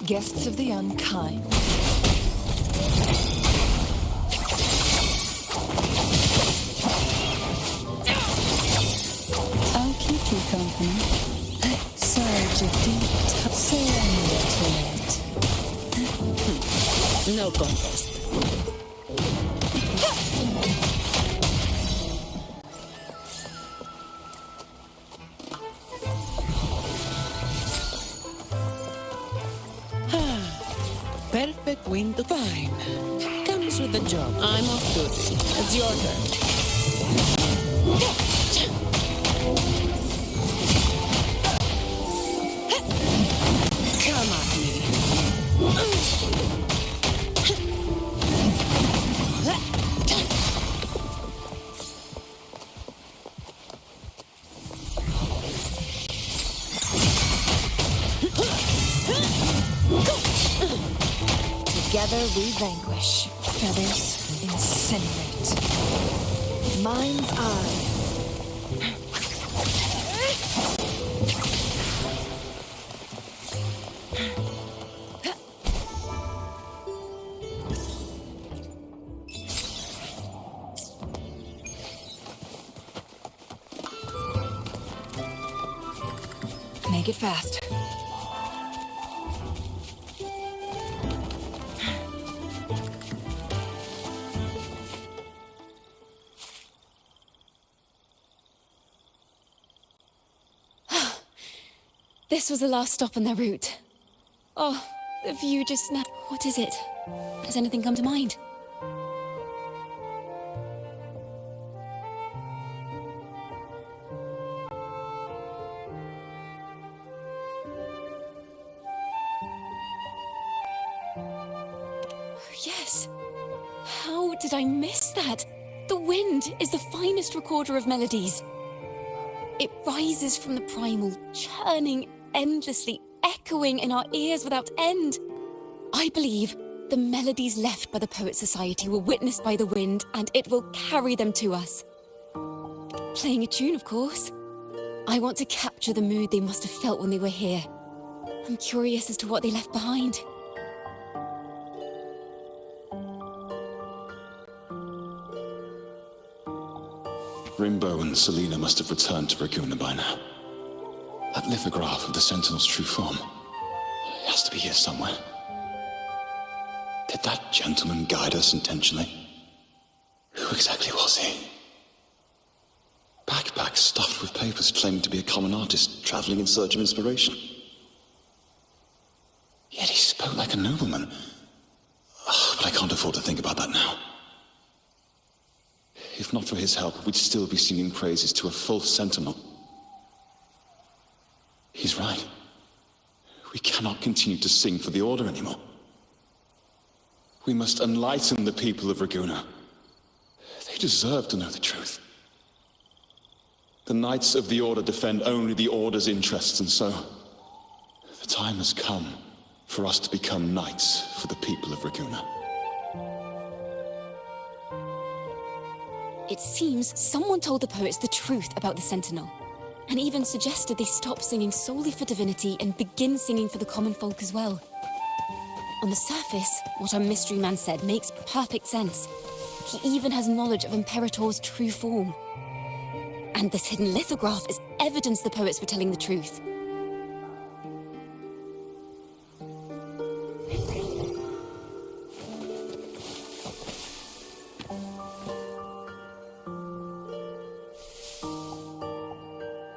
Guests of the unkind. I'll keep you company. Surge a deep surrender to it. No contest. Perfect wind to fine. Comes with the job. I'm off duty. It's your turn. Come at me. Together we vanquish. Feathers incinerate. Mind's eye. Make it fast. This was the last stop on their route. Oh, the view just now. What is it? Has anything come to mind? Yes. How did I miss that? The wind is the finest recorder of melodies. It rises from the primal, churning endlessly, echoing in our ears without end. I believe the melodies left by the Poet Society were witnessed by the wind, and it will carry them to us. Playing a tune, of course. I want to capture the mood they must have felt when they were here. I'm curious as to what they left behind. Rimbo and Selena must have returned to Raguna by now. That lithograph of the Sentinel's true form. It has to be here somewhere. Did that gentleman guide us intentionally? Who exactly was he? Backpack stuffed with papers claiming to be a common artist traveling in search of inspiration. Yet he spoke like a nobleman. Oh, but I can't afford to think about that now. If not for his help, we'd still be singing praises to a full Sentinel. He's right. We cannot continue to sing for the Order anymore. We must enlighten the people of Raguna. They deserve to know the truth. The Knights of the Order defend only the Order's interests, and so the time has come for us to become knights for the people of Raguna. It seems someone told the poets the truth about the Sentinel, and even suggested they stop singing solely for divinity and begin singing for the common folk as well. On the surface, what our mystery man said makes perfect sense. He even has knowledge of Imperator's true form. And this hidden lithograph is evidence the poets were telling the truth.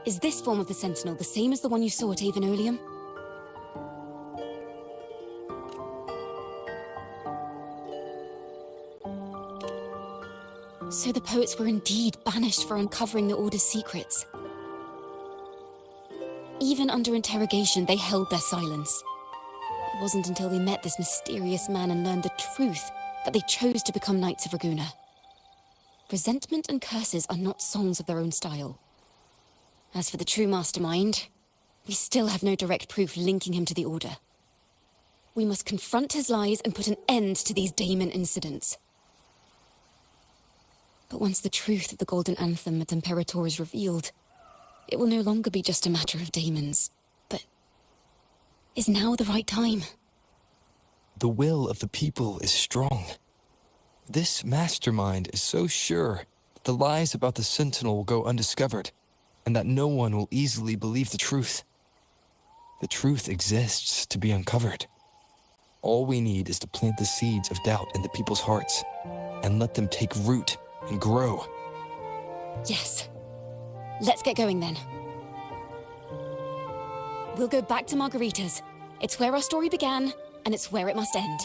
Is this form of the Sentinel the same as the one you saw at Avenolium? So the poets were indeed banished for uncovering the Order's secrets. Even under interrogation, they held their silence. It wasn't until they met this mysterious man and learned the truth that they chose to become Knights of Raguna. Resentment and curses are not songs of their own style. As for the true mastermind, we still have no direct proof linking him to the Order. We must confront his lies and put an end to these Daemon incidents. But once the truth of the Golden Anthem at Imperator is revealed, it will no longer be just a matter of daemons. But is now the right time? The will of the people is strong. This mastermind is so sure that the lies about the Sentinel will go undiscovered, and that no one will easily believe the truth. The truth exists to be uncovered. All we need is to plant the seeds of doubt in the people's hearts, and let them take root and grow. Yes. Let's get going then. We'll go back to Margarita's. It's where our story began, and it's where it must end.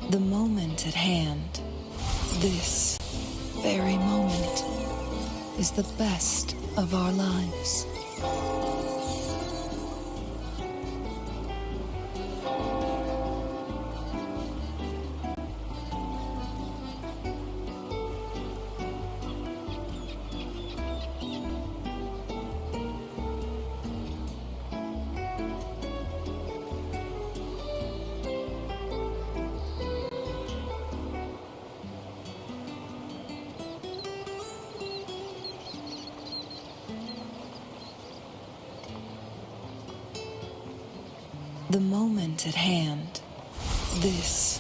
The moment at hand, this very moment, is the best of our lives. The moment at hand, this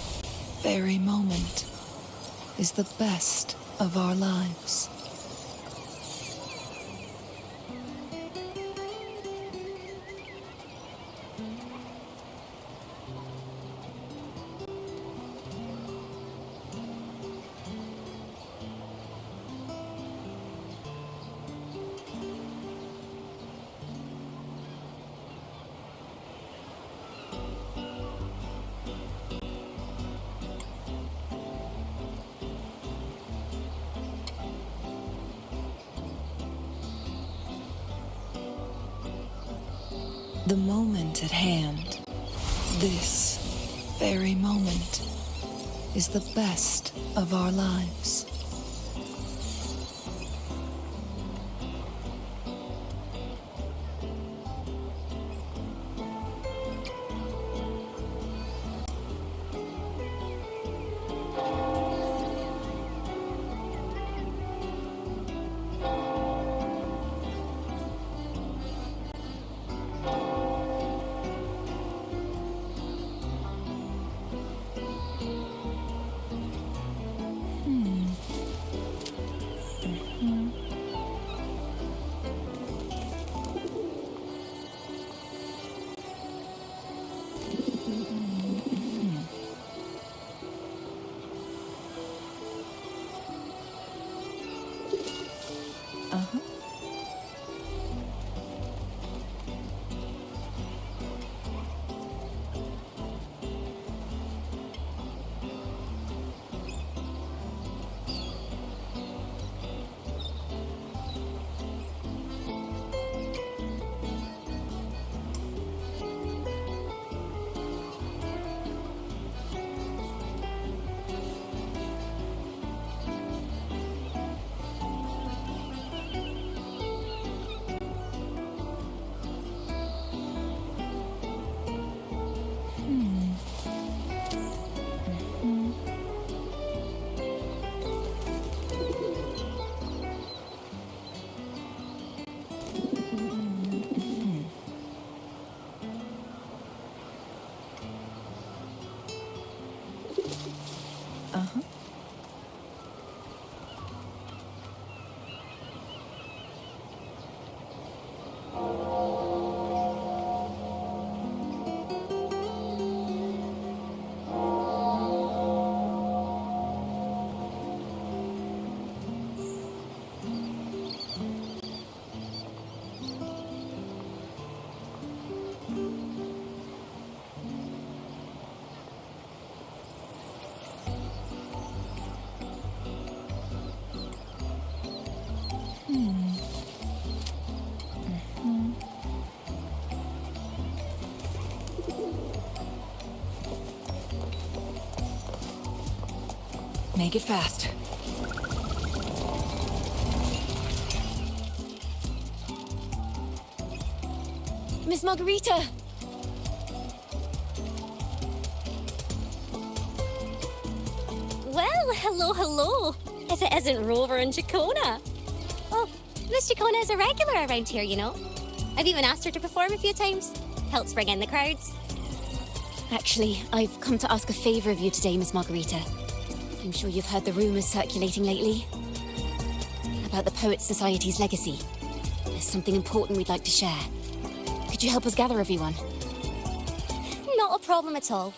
very moment, is the best of our lives. The moment at hand, this very moment, is the best of our lives. Make it fast. Miss Margarita! Well, hello. If it isn't Rover and Ciaccona. Oh, Miss Ciaccona is a regular around here, you know. I've even asked her to perform a few times. Helps bring in the crowds. Actually, I've come to ask a favor of you today, Miss Margarita. I'm sure you've heard the rumors circulating lately about the Poets Society's legacy. There's something important we'd like to share. Could you help us gather everyone? Not a problem at all.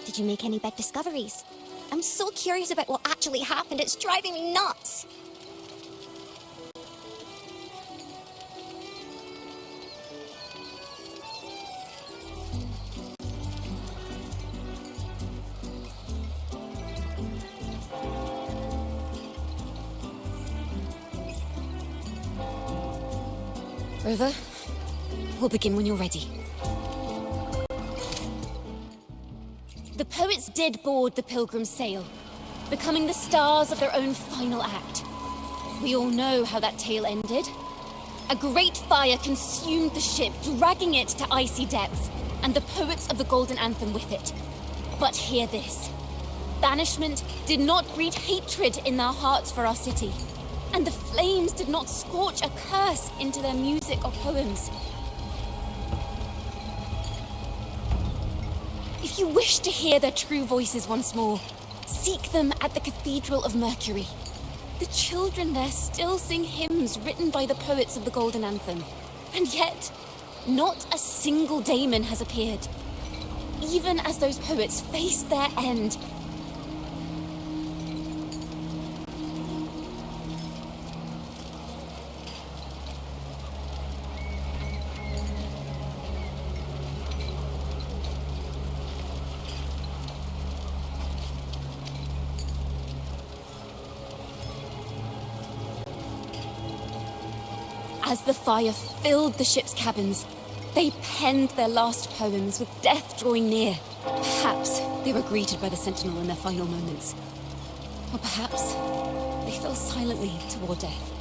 Did you make any big discoveries? I'm so curious about what actually happened. It's driving me nuts. Rover, we'll begin when you're ready. The poets did board the Pilgrim's sail, becoming the stars of their own final act. We all know how that tale ended. A great fire consumed the ship, dragging it to icy depths, and the poets of the Golden Anthem with it. But hear this. Banishment did not breed hatred in their hearts for our city, and the flames did not scorch a curse into their music or poems. If you wish to hear their true voices once more, seek them at the Cathedral of Mercury. The children there still sing hymns written by the poets of the Golden Anthem. And yet, not a single daemon has appeared. Even as those poets face their end. As the fire filled the ship's cabins, they penned their last poems with death drawing near. Perhaps they were greeted by the Sentinel in their final moments. Or perhaps they fell silently toward death.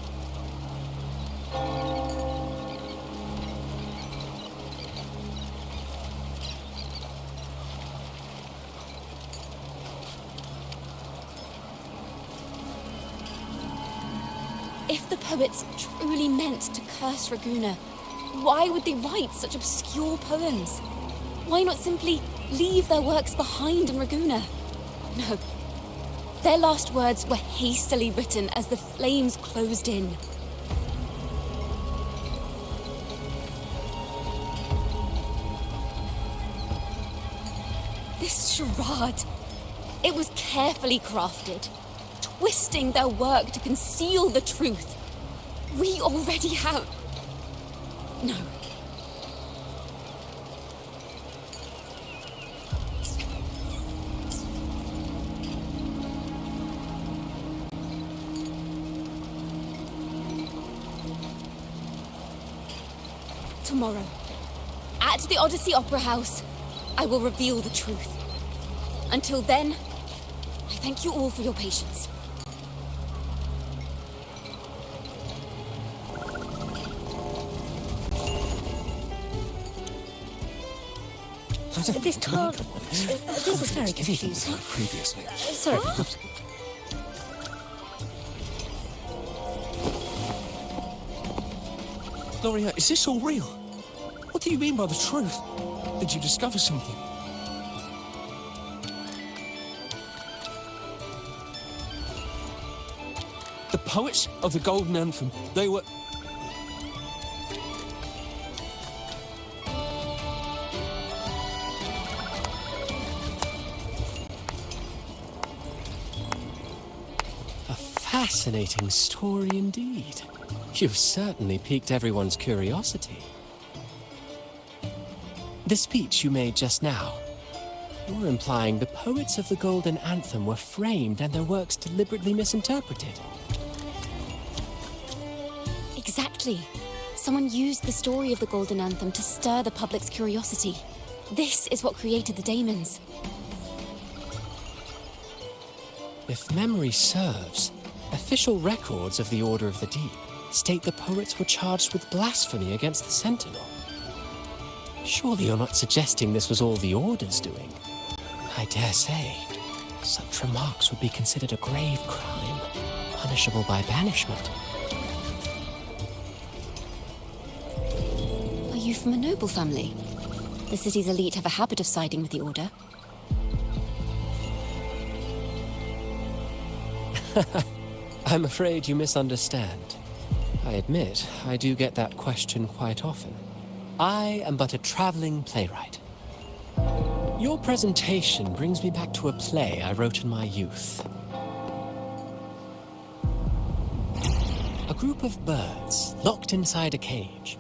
If the poets truly meant to curse Raguna, why would they write such obscure poems? Why not simply leave their works behind in Raguna? No. Their last words were hastily written as the flames closed in. This charade, it was carefully crafted, twisting their work to conceal the truth. We already have... No. Tomorrow, at the Odyssey Opera House, I will reveal the truth. Until then, I thank you all for your patience. This talk... This is very confusing. Previously. Sorry. Gloria, is this all real? What do you mean by the truth? Did you discover something? The poets of the Golden Anthem, they were... A fascinating story indeed. You've certainly piqued everyone's curiosity. The speech you made just now, you're implying the poets of the Golden Anthem were framed and their works deliberately misinterpreted. Exactly. Someone used the story of the Golden Anthem to stir the public's curiosity. This is what created the daemons. If memory serves, official records of the Order of the Deep state the poets were charged with blasphemy against the Sentinel. Surely you're not suggesting this was all the Order's doing? I dare say, such remarks would be considered a grave crime, punishable by banishment. Are you from a noble family? The city's elite have a habit of siding with the Order. I'm afraid you misunderstand. I admit, I do get that question quite often. I am but a traveling playwright. Your presentation brings me back to a play I wrote in my youth. A group of birds locked inside a cage.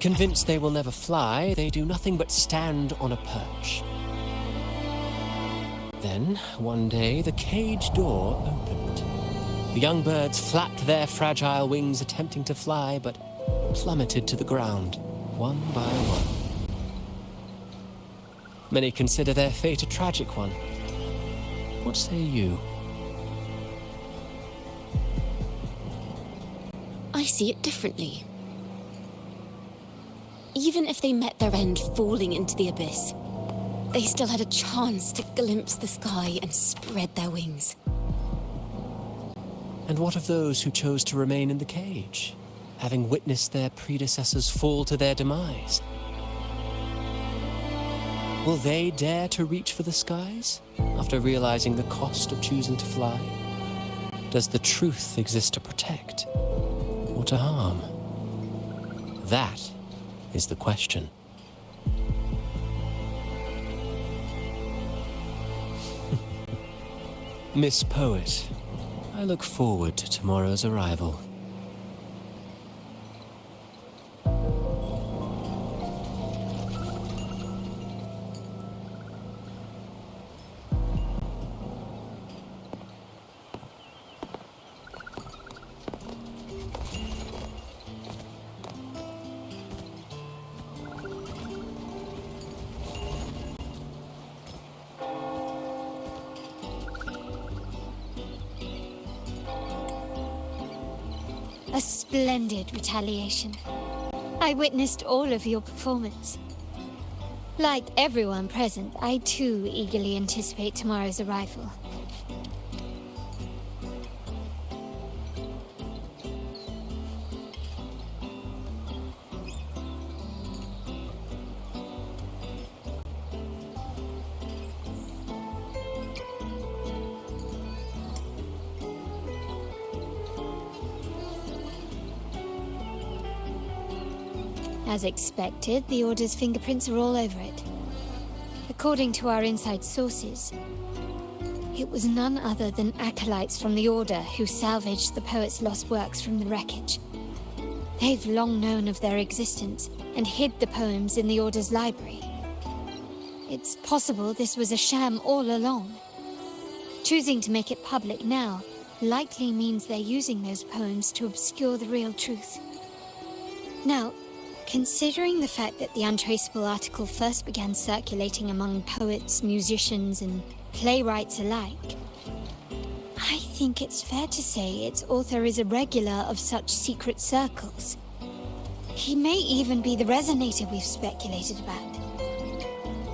Convinced they will never fly, they do nothing but stand on a perch. Then, one day, the cage door opened. The young birds flapped their fragile wings, attempting to fly, but plummeted to the ground, one by one. Many consider their fate a tragic one. What say you? I see it differently. Even if they met their end falling into the abyss, they still had a chance to glimpse the sky and spread their wings. And what of those who chose to remain in the cage, having witnessed their predecessors fall to their demise? Will they dare to reach for the skies after realizing the cost of choosing to fly? Does the truth exist to protect or to harm? That is the question. Miss Poet, I look forward to tomorrow's arrival. A splendid retaliation. I witnessed all of your performance. Like everyone present, I too eagerly anticipate tomorrow's arrival. As expected, the Order's fingerprints are all over it. According to our inside sources, it was none other than acolytes from the Order who salvaged the poet's lost works from the wreckage. They've long known of their existence and hid the poems in the Order's library. It's possible this was a sham all along. Choosing to make it public now likely means they're using those poems to obscure the real truth. Now, considering the fact that the untraceable article first began circulating among poets, musicians, and playwrights alike, I think it's fair to say its author is a regular of such secret circles. He may even be the resonator we've speculated about.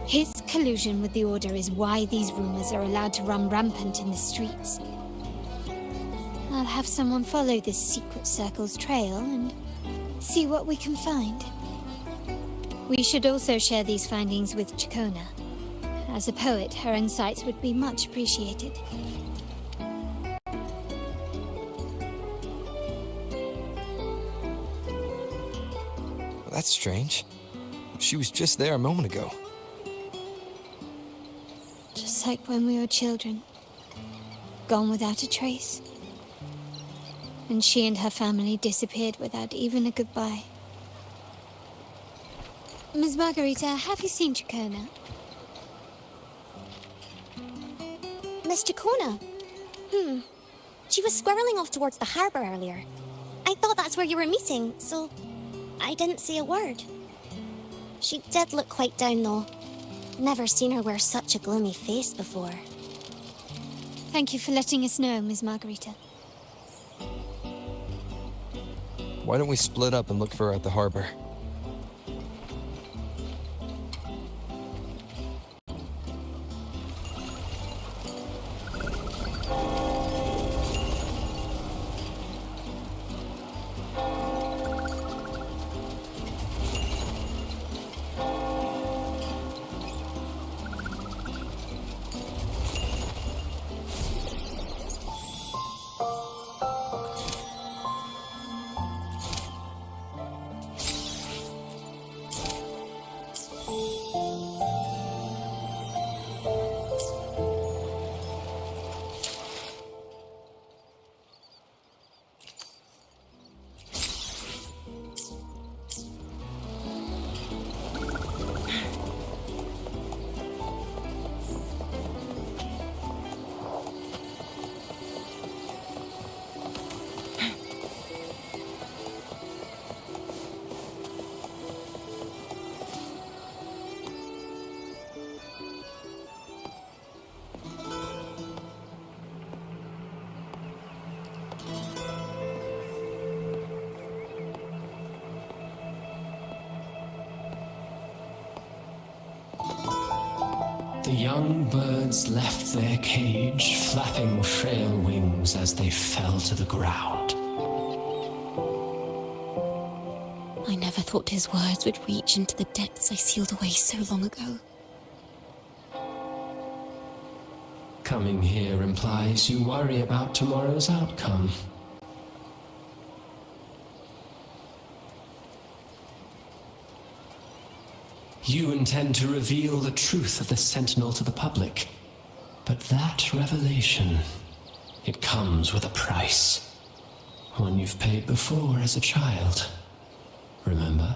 His collusion with the Order is why these rumors are allowed to run rampant in the streets. I'll have someone follow this secret circle's trail and see what we can find. We should also share these findings with Ciaccona. As a poet, her insights would be much appreciated. That's strange. She was just there a moment ago. Just like when we were children. Gone without a trace. And she and her family disappeared without even a goodbye. Ms. Margarita, have you seen Ciaccona? Miss Ciaccona? She was squirreling off towards the harbour earlier. I thought that's where you were meeting, so I didn't say a word. She did look quite down, though. Never seen her wear such a gloomy face before. Thank you for letting us know, Ms. Margarita. Why don't we split up and look for her at the harbor? The young birds left their cage, flapping frail wings as they fell to the ground. I never thought his words would reach into the depths I sealed away so long ago. Coming here implies you worry about tomorrow's outcome. You intend to reveal the truth of the Sentinel to the public. But that revelation, it comes with a price. One you've paid before as a child. Remember?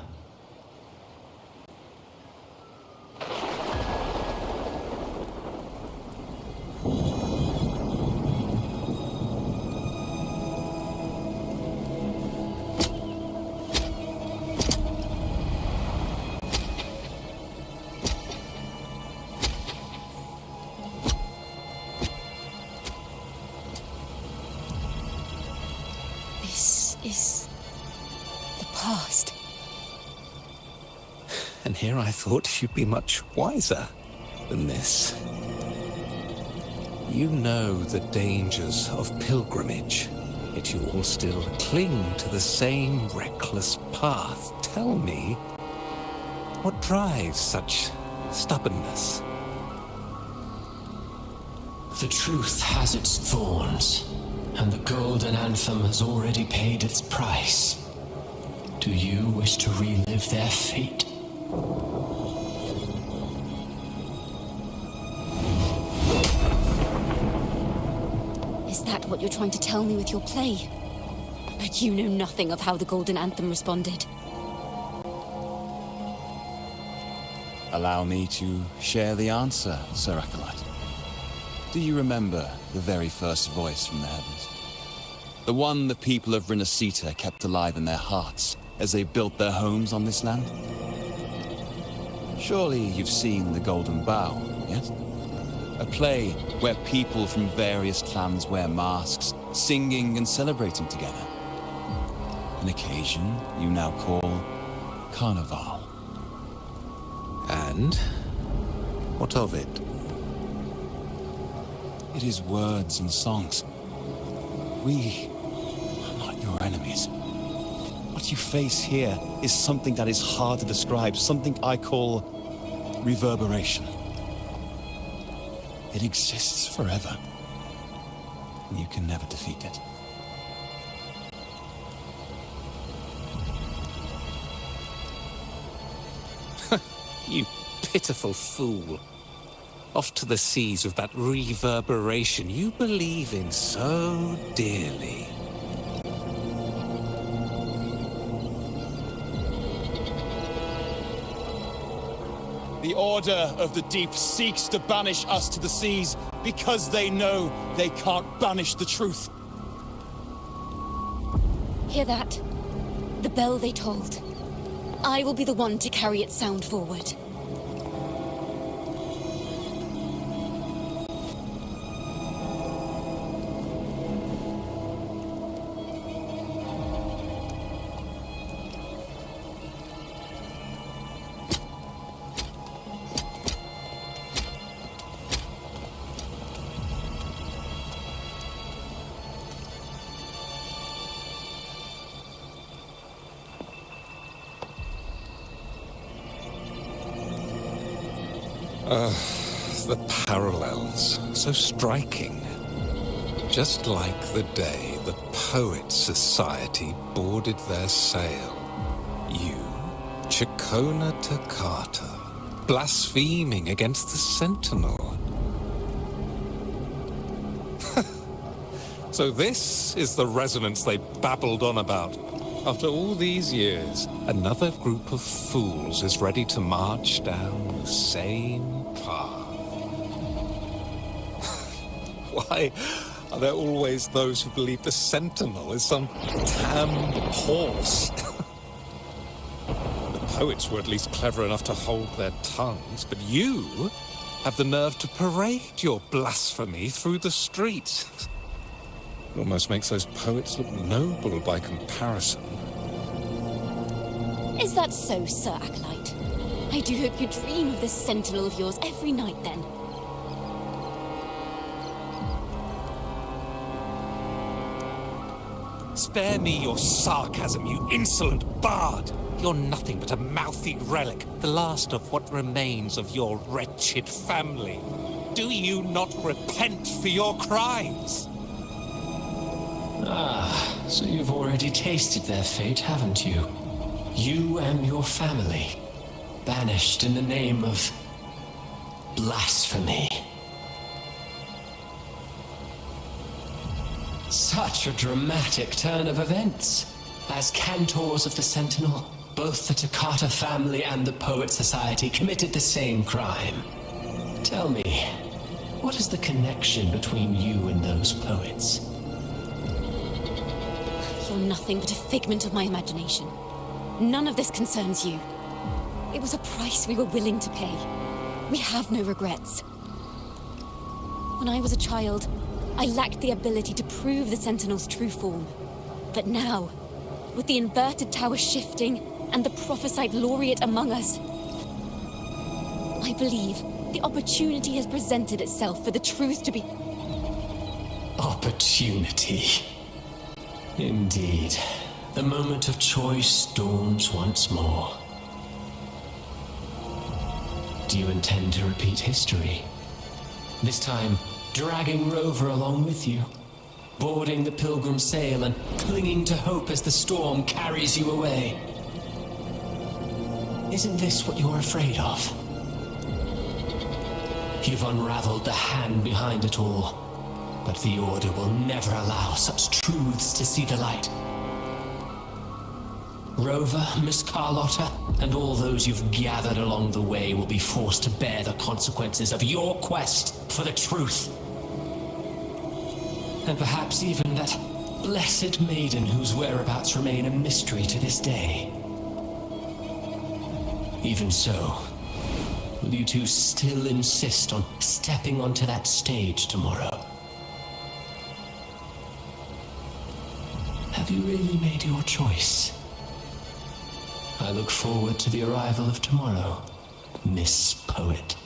This is the past. And here I thought you'd be much wiser than this. You know the dangers of pilgrimage, yet you all still cling to the same reckless path. Tell me, what drives such stubbornness? The truth has its thorns, and the golden anthem has already paid its price. Do you wish to relive their fate? Is that what you're trying to tell me with your play? But you know nothing of how the Golden Anthem responded. Allow me to share the answer, Sir Acolyte. Do you remember the very first voice from the heavens? The one the people of Renacita kept alive in their hearts as they built their homes on this land? Surely you've seen The Golden Bough, yes? A play where people from various clans wear masks, singing and celebrating together. An occasion you now call Carnival. And what of it? It is words and songs. We are not your enemies. What you face here is something that is hard to describe, something I call reverberation. It exists forever, and you can never defeat it. You pitiful fool. Off to the seas with that reverberation you believe in so dearly. The Order of the Deep seeks to banish us to the seas because they know they can't banish the truth. Hear that? The bell they tolled. I will be the one to carry its sound forward. The parallels, so striking. Just like the day the Poets Society boarded their sail. You, Ciaccona Toccata, blaspheming against the Sentinel. So this is the resonance they babbled on about. After all these years, another group of fools is ready to march down the same path. Why are there always those who believe the Sentinel is some damned horse? The poets were at least clever enough to hold their tongues, but you have the nerve to parade your blasphemy through the streets. It almost makes those poets look noble by comparison. Is that so, Sir Acolyte? I do hope you dream of this sentinel of yours every night, then. Spare me your sarcasm, you insolent bard! You're nothing but a mouthy relic, the last of what remains of your wretched family. Do you not repent for your crimes? Ah, so you've already tasted their fate, haven't you? You and your family, banished in the name of blasphemy. Such a dramatic turn of events. As cantors of the Sentinel, both the Toccata family and the Poet Society committed the same crime. Tell me, what is the connection between you and those poets? You're nothing but a figment of my imagination. None of this concerns you. It was a price we were willing to pay. We have no regrets. When I was a child, I lacked the ability to prove the Sentinel's true form. But now, with the inverted tower shifting and the prophesied laureate among us, I believe the opportunity has presented itself for the truth to be... Opportunity. Indeed. The moment of choice dawns once more. Do you intend to repeat history? This time, dragging Rover along with you, boarding the pilgrim sail and clinging to hope as the storm carries you away. Isn't this what you're afraid of? You've unraveled the hand behind it all, but the Order will never allow such truths to see the light. Rover, Miss Carlotta, and all those you've gathered along the way will be forced to bear the consequences of your quest for the truth. And perhaps even that blessed maiden whose whereabouts remain a mystery to this day. Even so, will you two still insist on stepping onto that stage tomorrow? Have you really made your choice? I look forward to the arrival of tomorrow, Miss Poet.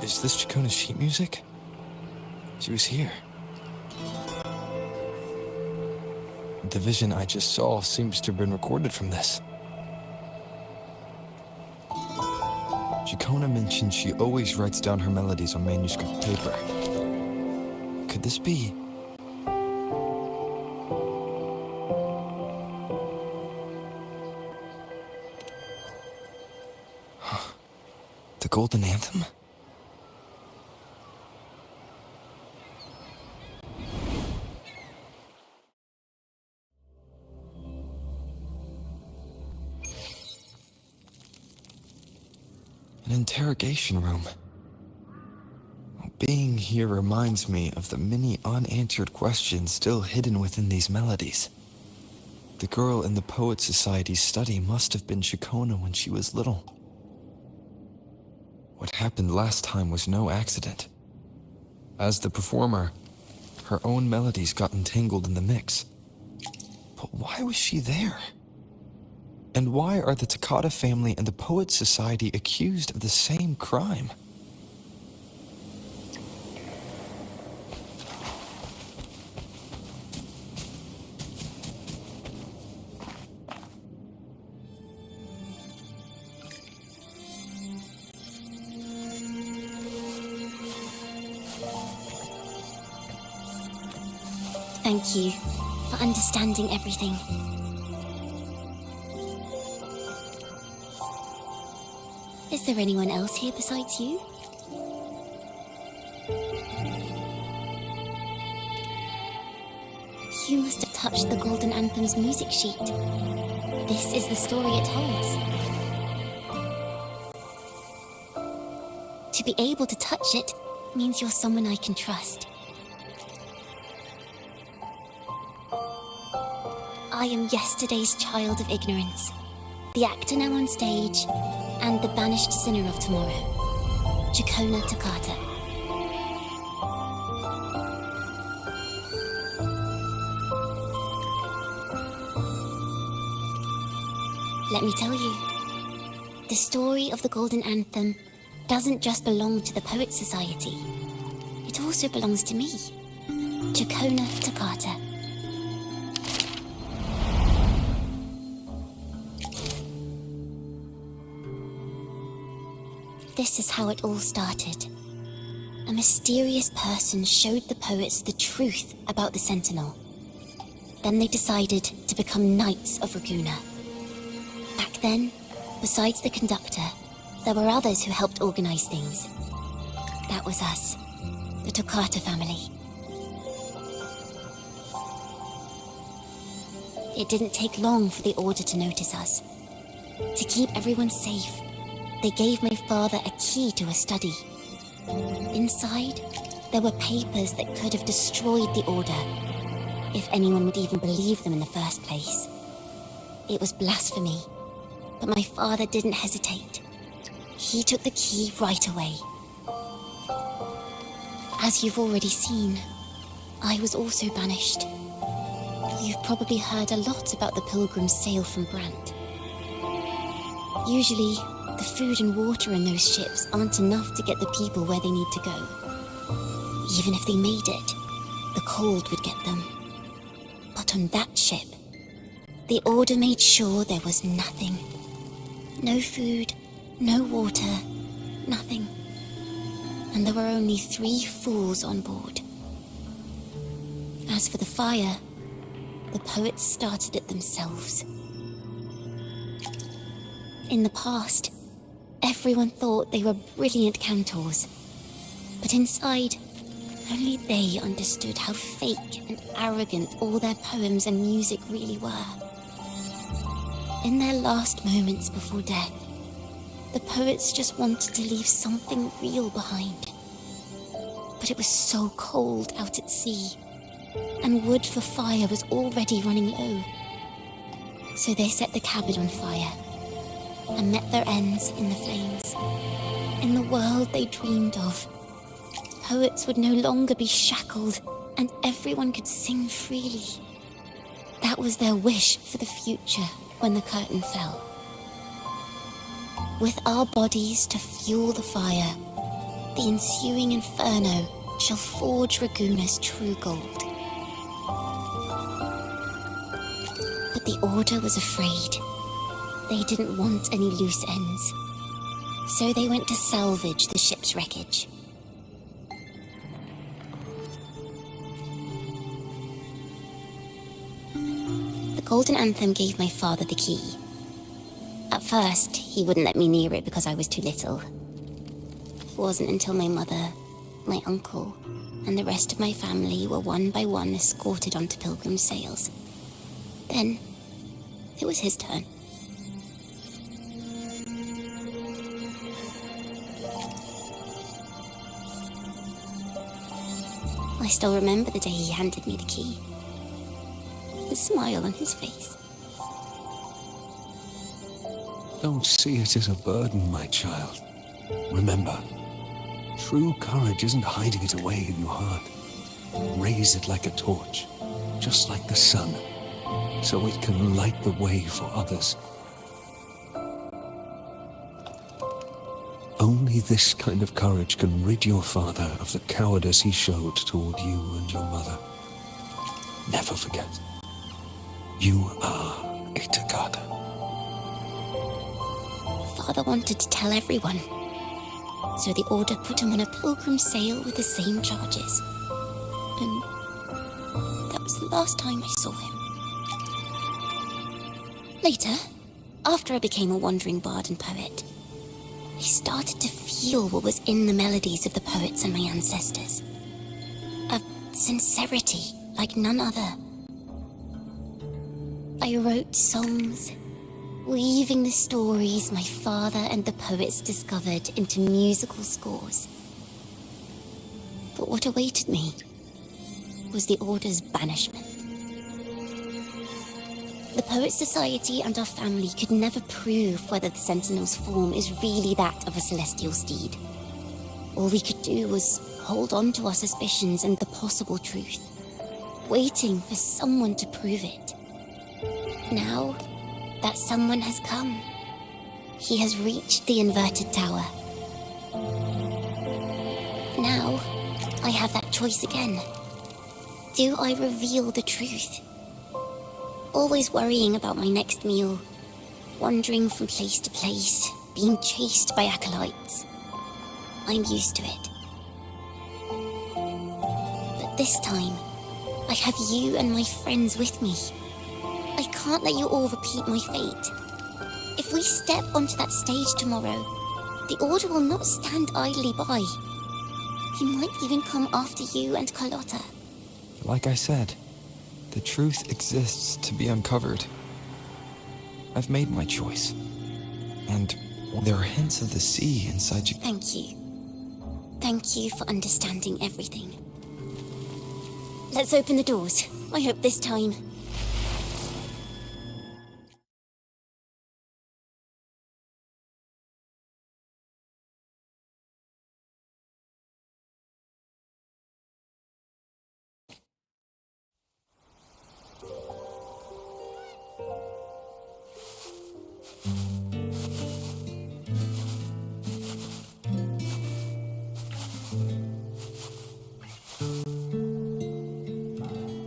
Is this Ciaccona's sheet music? She was here. The vision I just saw seems to have been recorded from this. Ciaccona mentioned she always writes down her melodies on manuscript paper. Could this be? The Golden Anthem? An interrogation room. Being here reminds me of the many unanswered questions still hidden within these melodies. The girl in the Poet Society's study must have been Ciaccona when she was little. What happened last time was no accident. As the performer, her own melodies got entangled in the mix. But why was she there? And why are the Toccata family and the Poet Society accused of the same crime? thank you for understanding everything. Is there anyone else here besides you? You must have touched the Golden Anthem's music sheet. This is the story it holds. To be able to touch it means you're someone I can trust. I am yesterday's child of ignorance, the actor now on stage, and the banished sinner of tomorrow, Ciaccona Toccata. Let me tell you, the story of the Golden Anthem doesn't just belong to the Poets Society. It also belongs to me, Ciaccona Toccata. This is how it all started. A mysterious person showed the poets the truth about the Sentinel. Then they decided to become Knights of Raguena. Back then, besides the conductor, there were others who helped organize things. That was us, the Toccata family. It didn't take long for the Order to notice us. To keep everyone safe, they gave my father a key to a study. Inside, there were papers that could have destroyed the Order, if anyone would even believe them in the first place. It was blasphemy, but my father didn't hesitate. He took the key right away. As you've already seen, I was also banished. You've probably heard a lot about the pilgrims' sail from Brant. Usually, the food and water in those ships aren't enough to get the people where they need to go. Even if they made it, the cold would get them. But on that ship, the Order made sure there was nothing. No food, no water, nothing. And there were only 3 fools on board. As for the fire, the poets started it themselves. In the past, everyone thought they were brilliant cantors. But inside, only they understood how fake and arrogant all their poems and music really were. In their last moments before death, the poets just wanted to leave something real behind. But it was so cold out at sea, and wood for fire was already running low. So they set the cabin on fire, and met their ends in the flames. In the world they dreamed of, poets would no longer be shackled, and everyone could sing freely. That was their wish for the future when the curtain fell. With our bodies to fuel the fire, the ensuing inferno shall forge Raguena's true gold. But the Order was afraid. They didn't want any loose ends. So they went to salvage the ship's wreckage. The Golden Anthem gave my father the key. At first, he wouldn't let me near it because I was too little. It wasn't until my mother, my uncle, and the rest of my family were one by one escorted onto Pilgrim's sails. Then, it was his turn. I still remember the day he handed me the key. The smile on his face. Don't see it as a burden, my child. Remember, true courage isn't hiding it away in your heart. Raise it like a torch, just like the sun, so it can light the way for others. Only this kind of courage can rid your father of the cowardice he showed toward you and your mother. Never forget, you are a Toccata. Father wanted to tell everyone, so the Order put him on a pilgrim sail with the same charges. And that was since the last time I saw him. Later, after I became a wandering bard and poet, I started to feel what was in the melodies of the poets and my ancestors. A sincerity like none other. I wrote songs, weaving the stories my father and the poets discovered into musical scores. But what awaited me was the Order's banishment. The Poets Society and our family could never prove whether the Sentinel's form is really that of a celestial steed. All we could do was hold on to our suspicions and the possible truth, waiting for someone to prove it. Now, that someone has come. He has reached the inverted tower. Now, I have that choice again. Do I reveal the truth? Always worrying about my next meal, wandering from place to place, being chased by acolytes. I'm used to it. But this time, I have you and my friends with me. I can't let you all repeat my fate. If we step onto that stage tomorrow, the Order will not stand idly by. He might even come after you and Carlotta. Like I said, the truth exists to be uncovered. I've made my choice. And there are hints of the sea inside Ciaccona. Thank you. Thank you for understanding everything. Let's open the doors. I hope this time...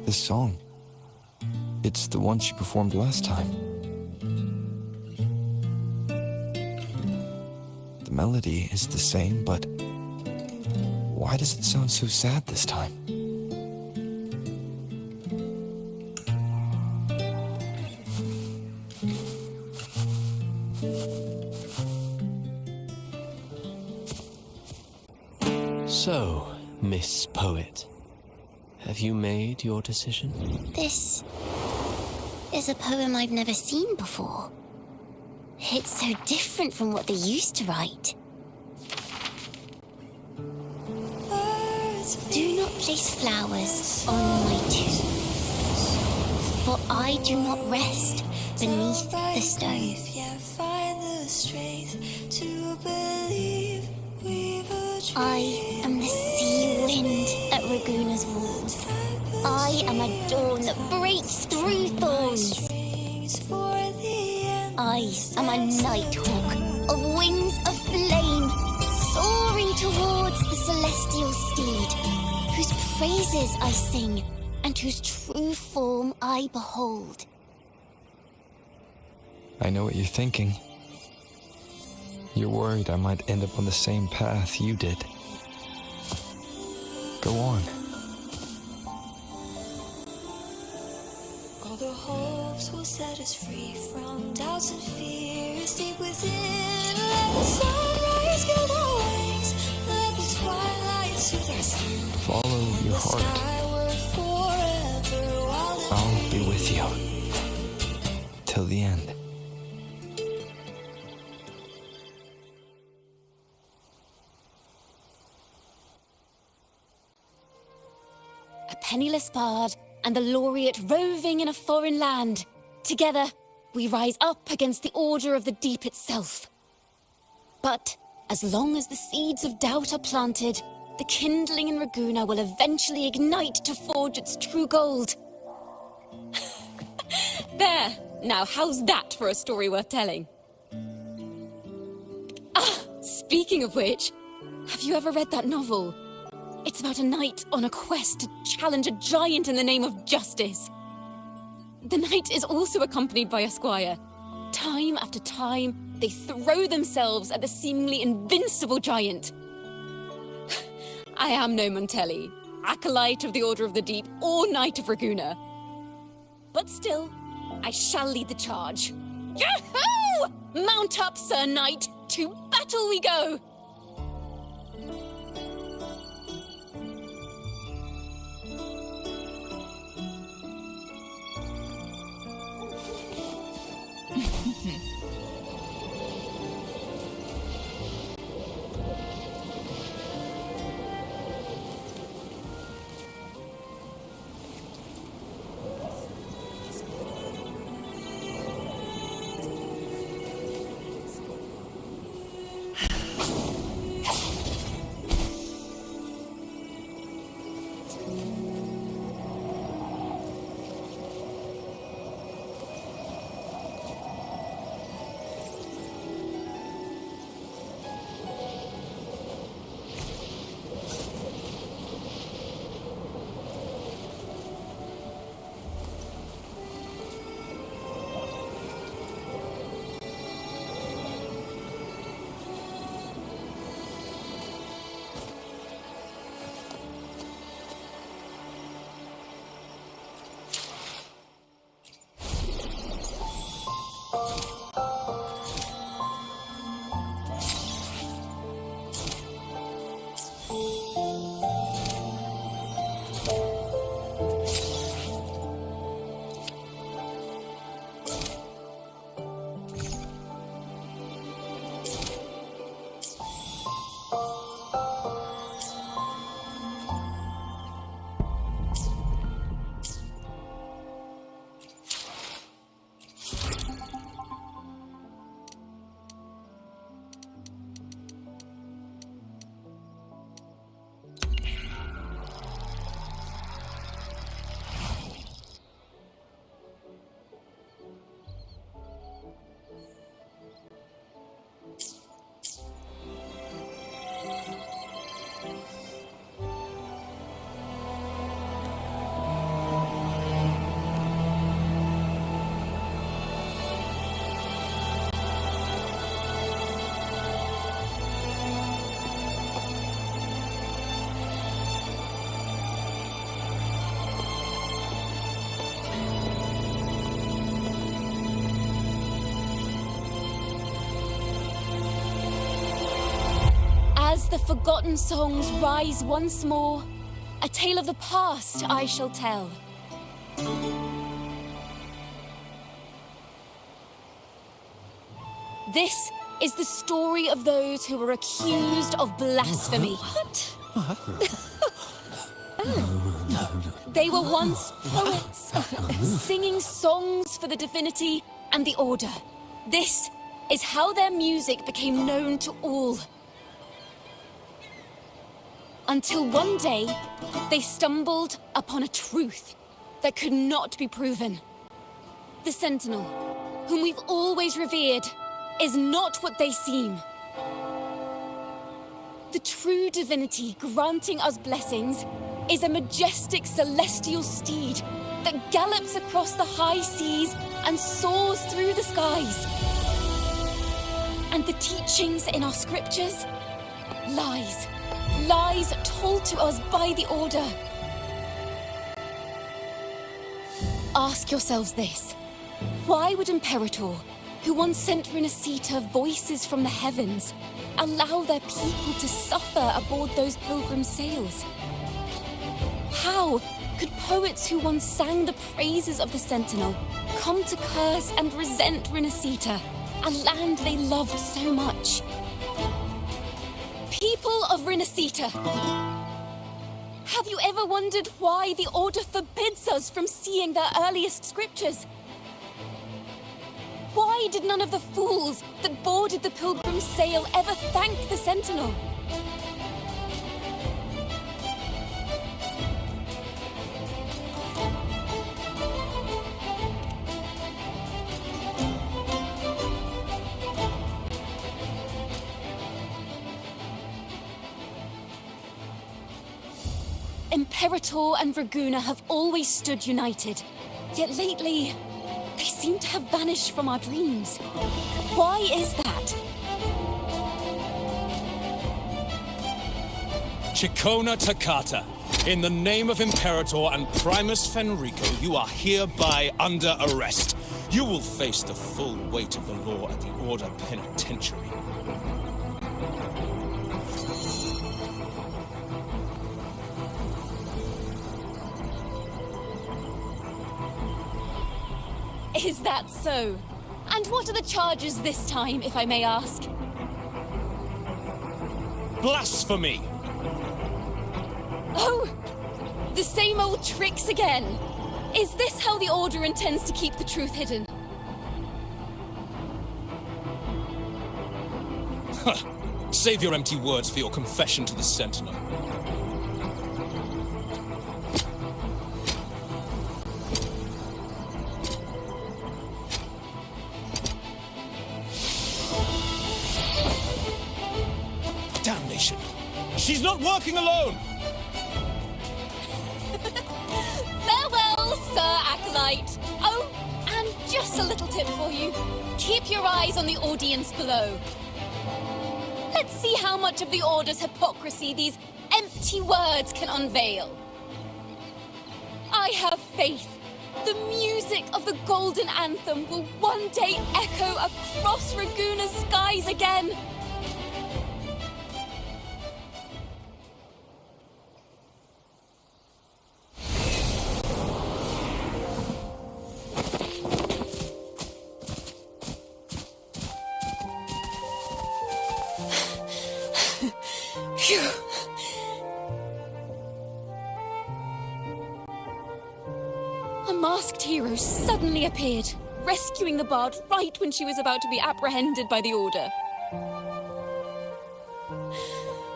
This song. It's the one she performed last time. The melody is the same, but why does it sound so sad this time? So, Miss Poet, have you made your decision? This is a poem I've never seen before. It's so different from what they used to write. Do not place flowers on my tomb, for I do not rest beneath the stone. I am the sea wind at Raguna's walls. I am a dawn that breaks through thorns. I am a nighthawk of wings of flame, soaring towards the celestial steed, whose praises I sing and whose true form I behold. I know what you're thinking. You're worried I might end up on the same path you did. Go on. All the hopes will set us free from doubts and fears deep within. Let the sunrise gild our wings. Let the twilight soothe us. Follow your heart. I'll be with you. Till the end. A penniless bard and the laureate roving in a foreign land. Together, we rise up against the Order of the Deep itself. But as long as the seeds of doubt are planted, the kindling in Raguna will eventually ignite to forge its true gold. There! Now, how's that for a story worth telling? Ah, speaking of which, have you ever read that novel? It's about a knight on a quest to challenge a giant in the name of justice. The knight is also accompanied by a squire. Time after time, they throw themselves at the seemingly invincible giant. I am no Montelli, acolyte of the Order of the Deep or Knight of Raguna. But still, I shall lead the charge. Yahoo! Mount up, Sir Knight! To battle we go! As the forgotten songs rise once more, a tale of the past I shall tell. This is the story of those who were accused of blasphemy. They were once poets, singing songs for the divinity and the order. This is how their music became known to all. Until one day, they stumbled upon a truth that could not be proven. The Sentinel, whom we've always revered, is not what they seem. The true divinity granting us blessings is a majestic celestial steed that gallops across the high seas and soars through the skies. And the teachings in our scriptures? Lies. Lies told to us by the Order. Ask yourselves this. Why would Imperator, who once sent Renacita voices from the heavens, allow their people to suffer aboard those pilgrim sails? How could poets who once sang the praises of the Sentinel come to curse and resent Renacita, a land they loved so much? People of Renacita, have you ever wondered why the Order forbids us from seeing their earliest scriptures? Why did none of the fools that boarded the pilgrim's sail ever thank the Sentinel? Imperator and Raguna have always stood united, yet lately, they seem to have vanished from our dreams. Why is that? Ciaccona Toccata. In the name of Imperator and Primus Fenrico, you are hereby under arrest. You will face the full weight of the law at the Order Penitentiary. Is that so? And what are the charges this time, if I may ask? Blasphemy! Oh! The same old tricks again! Is this how the Order intends to keep the truth hidden? Save your empty words for your confession to the Sentinel. Damnation! She's not working alone! Farewell, Sir Acolyte! Oh, and just a little tip for you. Keep your eyes on the audience below. Let's see how much of the Order's hypocrisy these empty words can unveil. I have faith. The music of the Golden Anthem will one day echo across Raguna's skies again. A masked hero suddenly appeared, rescuing the bard right when she was about to be apprehended by the Order.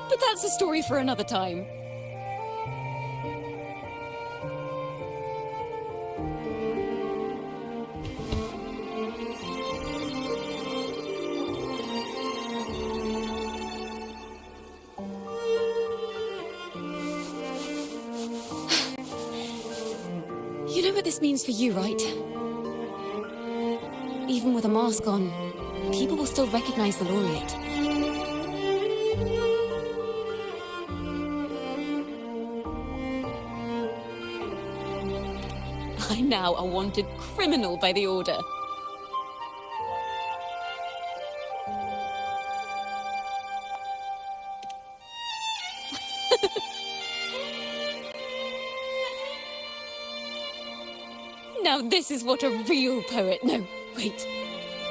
But that's a story for another time. You know what this means for you, right? Even with a mask on, people will still recognize the laureate. I'm now a wanted criminal by the Order. Now this is what a real poet, no, wait,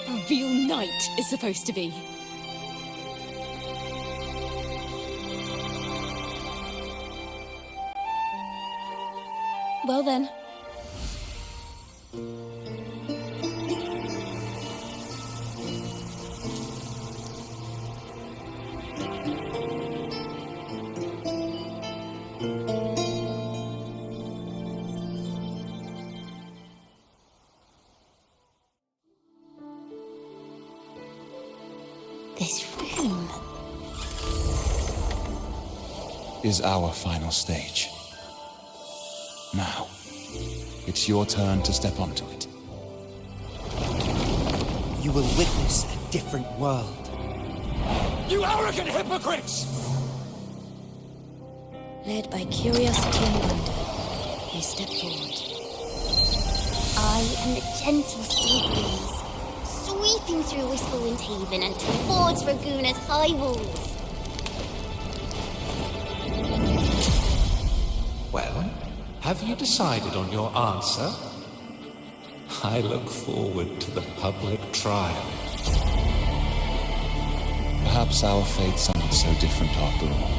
a real knight is supposed to be. Well then. This room is our final stage. Now, it's your turn to step onto it. You will witness a different world. You arrogant hypocrites! Led by curiosity and wonder, they step forward. I am the gentle sea breeze, sweeping through Whisperwind Haven and towards Raguna's high walls. Well, have you decided on your answer? I look forward to the public trial. Perhaps our fates are not so different after all.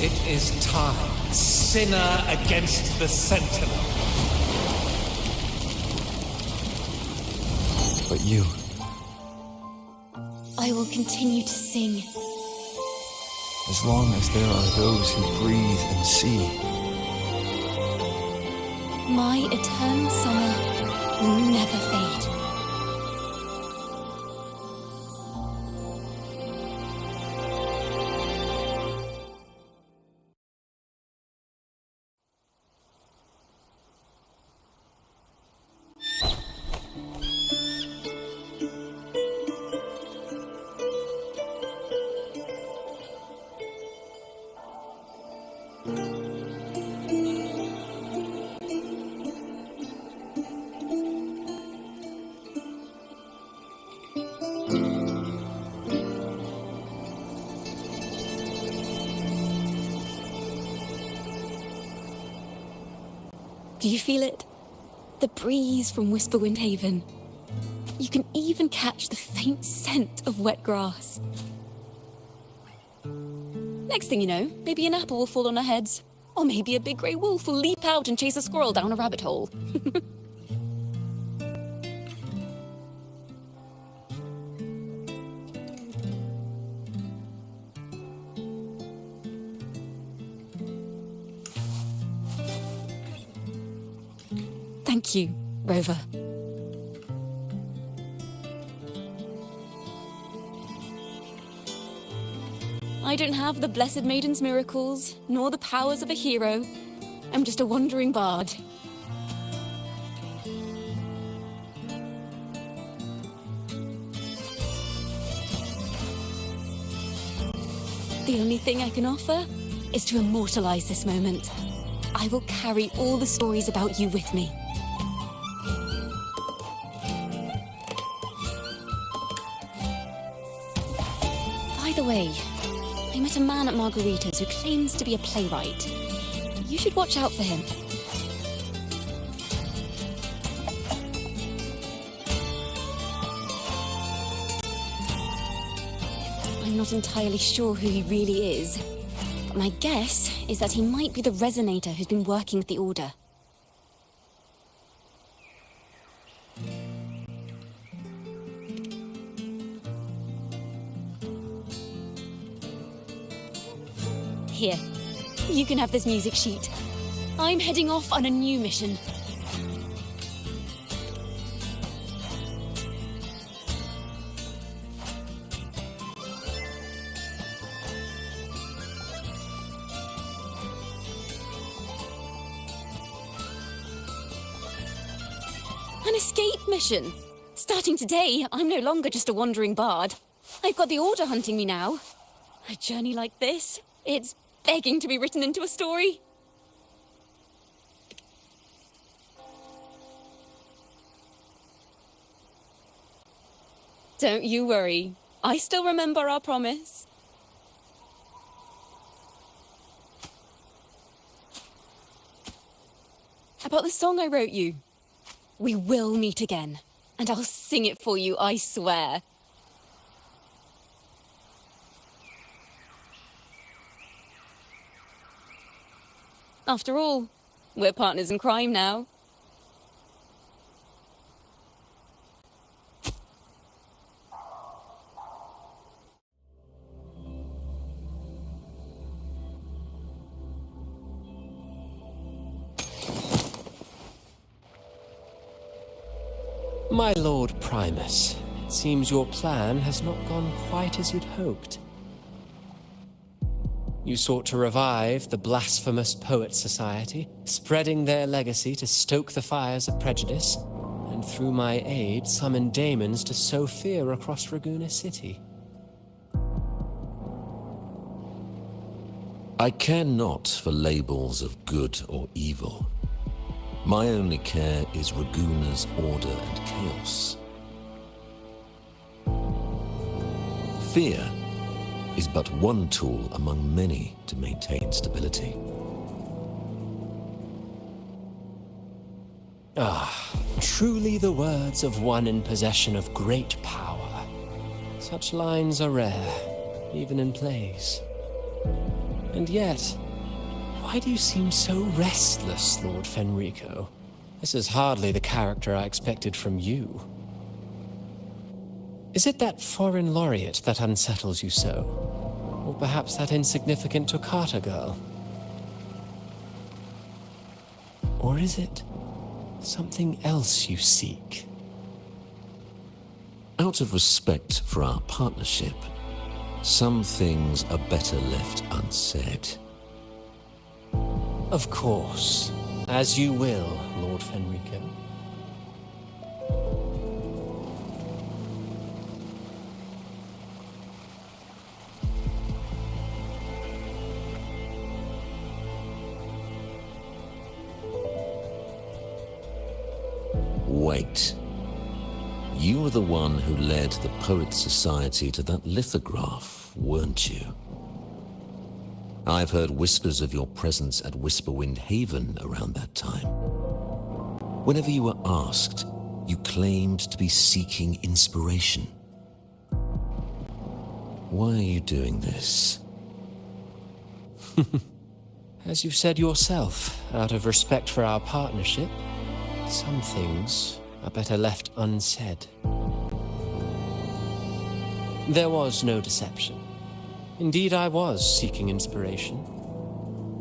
It is time, sinner against the Sentinel. But you, I will continue to sing. as long as there are those who breathe and see, My eternal summer will never fade. Do you feel it? The breeze from Whisperwind Haven. You can even catch the faint scent of wet grass. Next thing you know, maybe an apple will fall on our heads. Or maybe a big grey wolf will leap out and chase a squirrel down a rabbit hole. Thank you, Rover. I don't have the Blessed Maiden's miracles, nor the powers of a hero. I'm just a wandering bard. The only thing I can offer is to immortalize this moment. I will carry all the stories about you with me. By the way, I met a man at Margarita's who claims to be a playwright. You should watch out for him. I'm not entirely sure who he really is, but my guess is that he might be the resonator who's been working with the Order. Here, you can have this music sheet. I'm heading off on a new mission. An escape mission. Starting today, I'm no longer just a wandering bard. I've got the Order hunting me now. A journey like this, it's begging to be written into a story. Don't you worry. I still remember our promise. About the song I wrote you. We will meet again, and I'll sing it for you, I swear. After all, we're partners in crime now. My Lord Primus, it seems your plan has not gone quite as you'd hoped. You sought to revive the blasphemous Poets Society, spreading their legacy to stoke the fires of prejudice, and through my aid summon daemons to sow fear across Raguna City. I care not for labels of good or evil. My only care is Raguna's order and chaos. Fear is but one tool among many to maintain stability. Ah, truly the words of one in possession of great power. Such lines are rare, even in plays. And yet, why do you seem so restless, Lord Fenrico? This is hardly the character I expected from you. Is it that foreign laureate that unsettles you so? Or perhaps that insignificant Toccata girl? Or is it something else you seek? Out of respect for our partnership, some things are better left unsaid. Of course. As you will, Lord Fenrico. Wait. You were the one who led the Poets Society to that lithograph, weren't you? I've heard whispers of your presence at Whisperwind Haven around that time. Whenever you were asked, you claimed to be seeking inspiration. Why are you doing this? As you've said yourself, out of respect for our partnership, some things are better left unsaid. There was no deception. Indeed, I was seeking inspiration.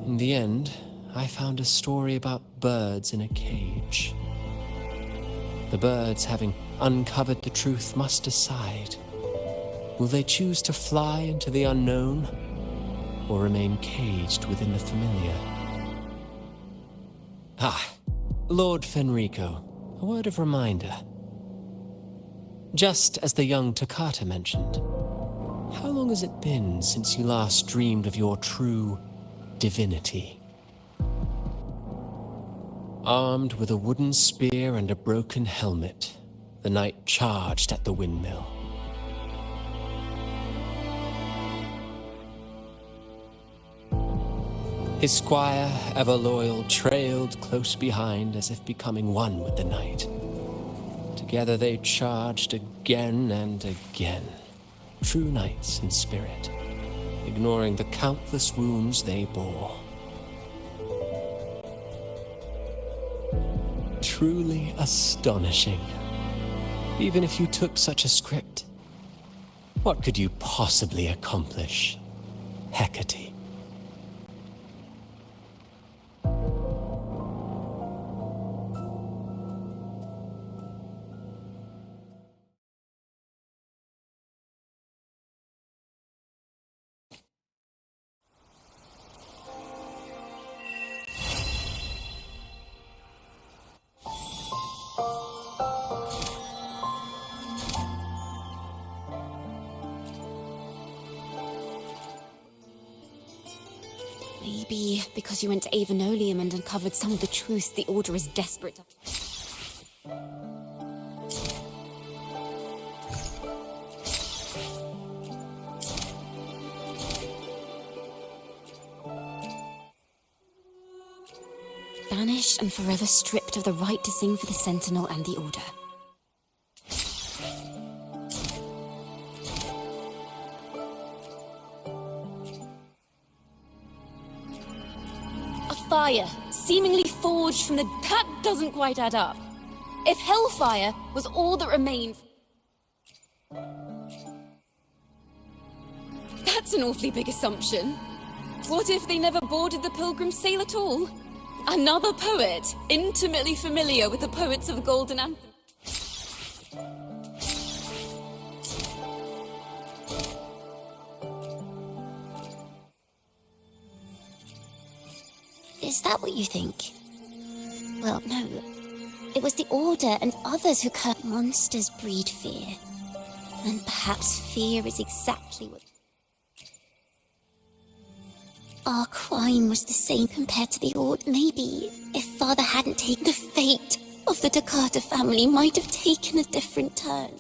In the end, I found a story about birds in a cage. The birds, having uncovered the truth, must decide. Will they choose to fly into the unknown, or remain caged within the familiar? Ah, Lord Fenrico, a word of reminder. Just as the young Toccata mentioned, how long has it been since you last dreamed of your true divinity? Armed with a wooden spear and a broken helmet, the knight charged at the windmill. His squire, ever loyal, trailed close behind as if becoming one with the knight. Together they charged again and again, true knights in spirit, ignoring the countless wounds they bore. Truly astonishing. Even if you took such a script, what could you possibly accomplish, Hecate? Maybe because you went to Avenolium and uncovered some of the truth the Order is desperate to... Banished and forever stripped of the right to sing for the Sentinel and the Order. Fire, seemingly forged from the... That doesn't quite add up. If hellfire was all that remained... That's an awfully big assumption. What if they never boarded the Pilgrim Sail at all? Another poet, intimately familiar with the poets of the Golden Anthem. Is that what you think? Well, no. It was the Order and others who monsters breed fear. And perhaps fear is exactly what... Our crime was the same compared to the Order. Maybe, if Father hadn't taken the fate of the Toccata family, might have taken a different turn.